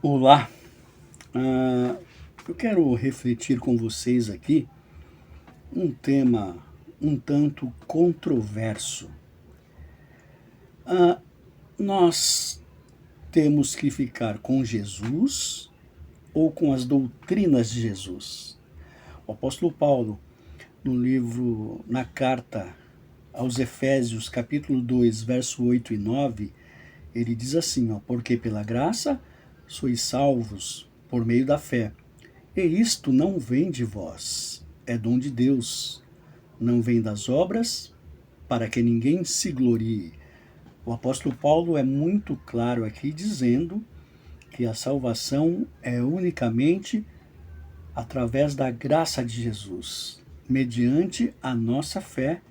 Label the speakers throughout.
Speaker 1: Olá, eu quero refletir com vocês aqui um tema um tanto controverso. Ah, Nós temos que ficar com Jesus ou com as doutrinas de Jesus? O apóstolo Paulo, na carta aos Efésios, capítulo 2, verso 8 e 9, ele diz assim, porque pela graça sois salvos por meio da fé. E isto não vem de vós, é dom de Deus, não vem das obras, para que ninguém se glorie. O apóstolo Paulo é muito claro aqui dizendo que a salvação é unicamente através da graça de Jesus, mediante a nossa fé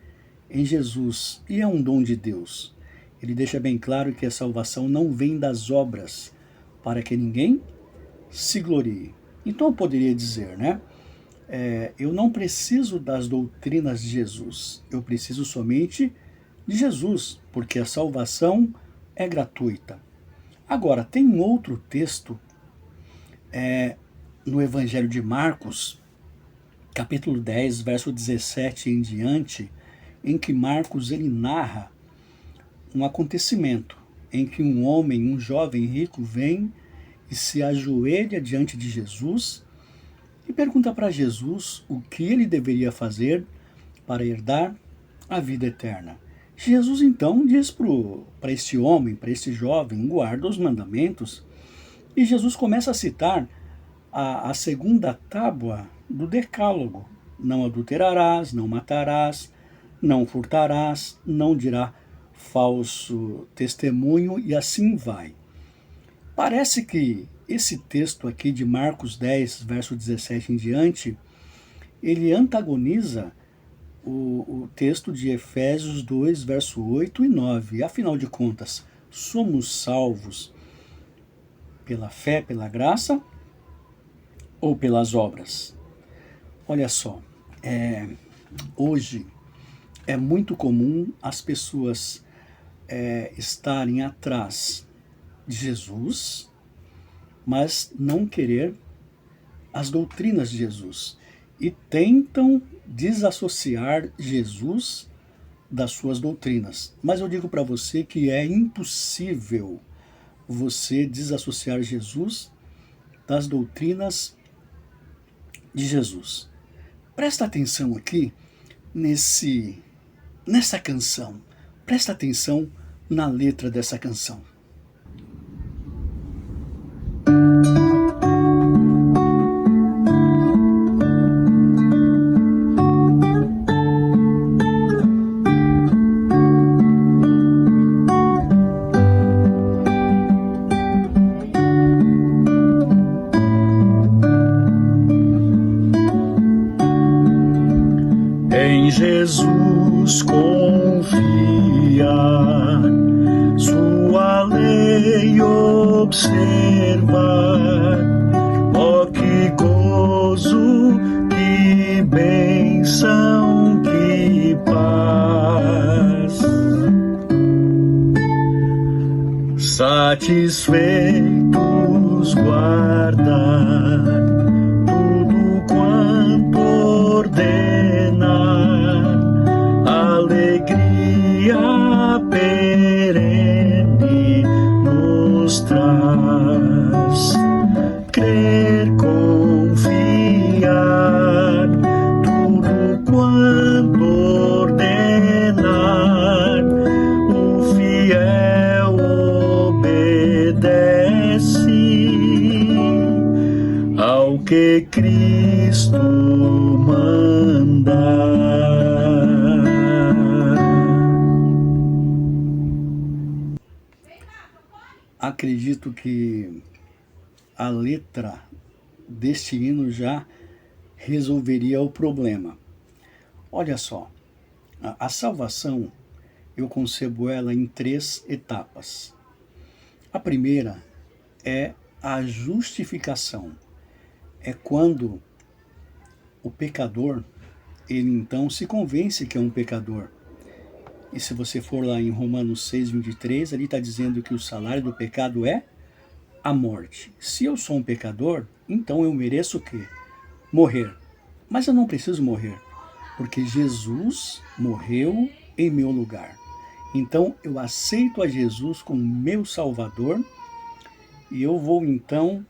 Speaker 1: em Jesus, e é um dom de Deus. Ele deixa bem claro que a salvação não vem das obras, para que ninguém se glorie. Então eu poderia dizer, né? Eu não preciso das doutrinas de Jesus, eu preciso somente de Jesus, porque a salvação é gratuita. Agora, tem um outro texto no Evangelho de Marcos, capítulo 10, verso 17 em diante, em que Marcos ele narra um acontecimento em que um homem, um jovem rico, vem e se ajoelha diante de Jesus e pergunta para Jesus o que ele deveria fazer para herdar a vida eterna. Jesus então diz para este homem, para este jovem, guarda os mandamentos, e Jesus começa a citar a segunda tábua do decálogo. Não adulterarás, não matarás, não furtarás, não dirá falso testemunho, e assim vai. Parece que esse texto aqui de Marcos 10, verso 17 em diante, ele antagoniza o texto de Efésios 2, verso 8 e 9. Afinal de contas, somos salvos pela fé, pela graça ou pelas obras? Olha só, hoje é muito comum as pessoas estarem atrás de Jesus, mas não querer as doutrinas de Jesus e tentam desassociar Jesus das suas doutrinas. Mas eu digo para você que é impossível você desassociar Jesus das doutrinas de Jesus. Presta atenção aqui nessa canção. Presta atenção na letra dessa canção.
Speaker 2: Em Jesus confia, sua lei observar. Oh, que gozo, que bênção, que paz. Satisfeitos guardar tudo quanto ordenar, alegria perene nos traz. Crer, confiar, tudo quanto ordenar, o fiel obedece ao que Cristo manda.
Speaker 1: Acredito que a letra deste hino já resolveria o problema. Olha só, a salvação eu concebo ela em 3 etapas. A primeira é a justificação. É quando o pecador, ele então se convence que é um pecador. E se você for lá em Romanos 6, 23, ali está dizendo que o salário do pecado é a morte. Se eu sou um pecador, então eu mereço o quê? Morrer. Mas eu não preciso morrer, porque Jesus morreu em meu lugar. Então eu aceito a Jesus como meu Salvador e eu vou então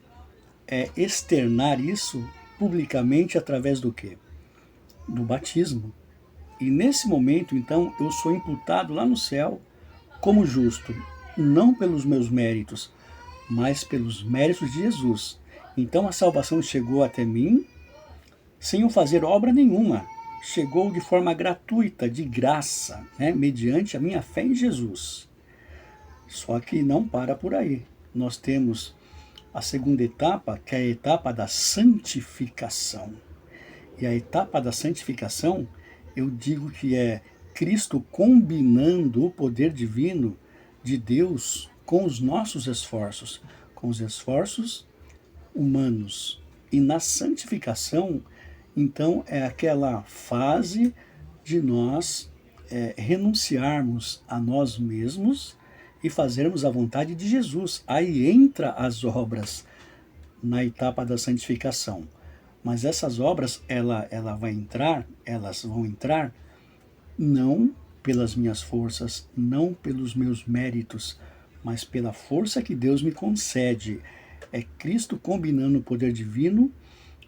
Speaker 1: externar isso publicamente através do quê? Do batismo. E nesse momento, então, eu sou imputado lá no céu como justo, não pelos meus méritos, mas pelos méritos de Jesus. Então a salvação chegou até mim sem eu fazer obra nenhuma. Chegou de forma gratuita, de graça, mediante a minha fé em Jesus. Só que não para por aí. Nós temos a segunda etapa, que é a etapa da santificação. E a etapa da santificação, eu digo que é Cristo combinando o poder divino de Deus com os nossos esforços, com os esforços humanos. E na santificação, então, é aquela fase de nós renunciarmos a nós mesmos e fazermos a vontade de Jesus. Aí entra as obras na etapa da santificação. Mas essas obras, elas vão entrar não pelas minhas forças, não pelos meus méritos, mas pela força que Deus me concede. É Cristo combinando o poder divino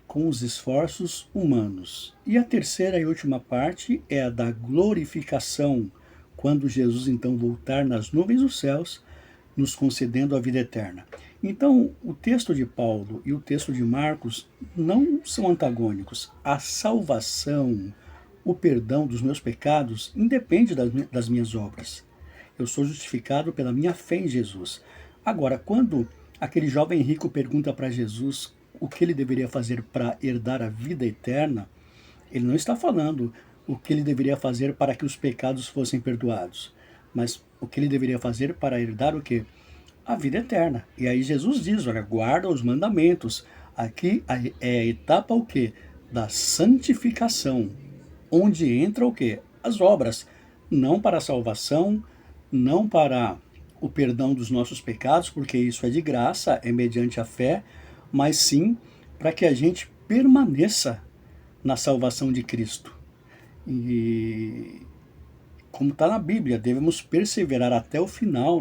Speaker 1: com os esforços humanos. E a terceira e última parte é a da glorificação, quando Jesus então voltar nas nuvens dos céus, nos concedendo a vida eterna. Então, o texto de Paulo e o texto de Marcos não são antagônicos. A salvação, o perdão dos meus pecados, independe das minhas obras. Eu sou justificado pela minha fé em Jesus. Agora, quando aquele jovem rico pergunta para Jesus o que ele deveria fazer para herdar a vida eterna, ele não está falando o que ele deveria fazer para que os pecados fossem perdoados, mas o que ele deveria fazer para herdar o quê? A vida eterna. E aí Jesus diz, olha, guarda os mandamentos. Aqui é a etapa o quê? Da santificação, onde entra o quê? As obras, não para a salvação, não para o perdão dos nossos pecados, porque isso é de graça, é mediante a fé, mas sim para que a gente permaneça na salvação de Cristo. E como está na Bíblia, devemos perseverar até o final,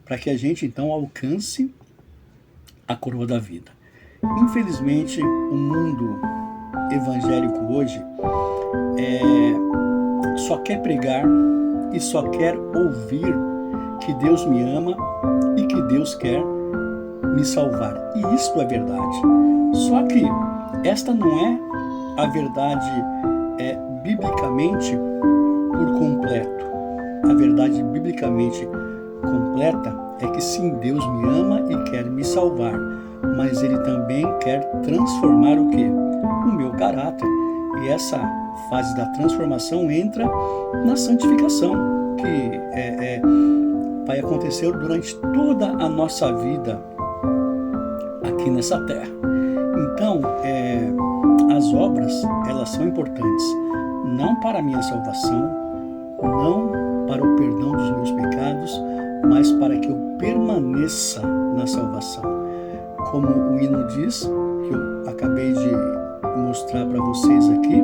Speaker 1: para que a gente então alcance a coroa da vida. Infelizmente, o mundo evangélico hoje só quer pregar e só quer ouvir que Deus me ama e que Deus quer me salvar. E isto é verdade. Só que esta não é a verdade biblicamente por completo. A verdade biblicamente completa é que sim, Deus me ama e quer me salvar, mas Ele também quer transformar o quê? O meu caráter. E essa fase da transformação entra na santificação, que vai acontecer durante toda a nossa vida aqui nessa terra. Então, as obras, elas são importantes, não para a minha salvação, não para o perdão dos meus pecados, mas para que eu permaneça na salvação. Como o hino diz, que eu acabei de mostrar para vocês aqui,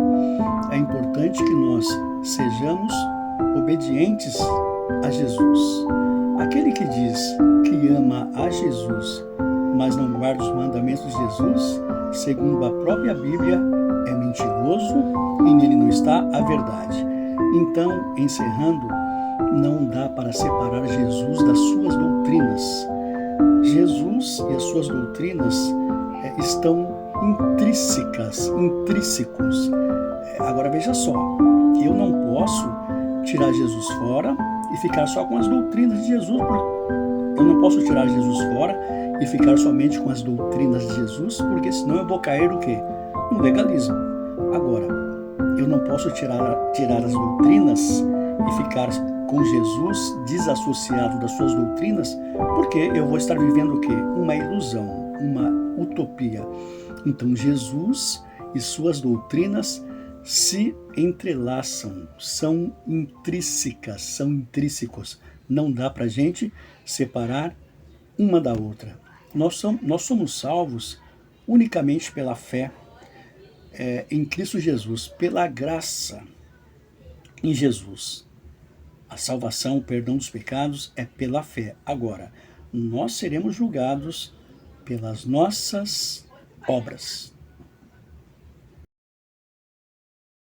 Speaker 1: é importante que nós sejamos obedientes a Jesus. Aquele que diz que ama a Jesus, mas não guarda os mandamentos de Jesus, segundo a própria Bíblia, é mentiroso e nele não está a verdade. Então, encerrando, não dá para separar Jesus das suas doutrinas. Jesus e as suas doutrinas estão intrínsecos. Agora veja só, eu não posso tirar Jesus fora e ficar só com as doutrinas de Jesus. Eu não posso tirar Jesus fora e ficar somente com as doutrinas de Jesus, porque senão eu vou cair no quê? No legalismo. Agora, eu não posso tirar as doutrinas e ficar com Jesus desassociado das suas doutrinas, porque eu vou estar vivendo o quê? Uma ilusão, uma utopia. Então Jesus e suas doutrinas se entrelaçam, são intrínsecas, são intrínsecos. Não dá para a gente separar uma da outra. Nós somos salvos unicamente pela fé em Cristo Jesus, pela graça em Jesus. A salvação, o perdão dos pecados é pela fé. Agora, nós seremos julgados pelas nossas obras.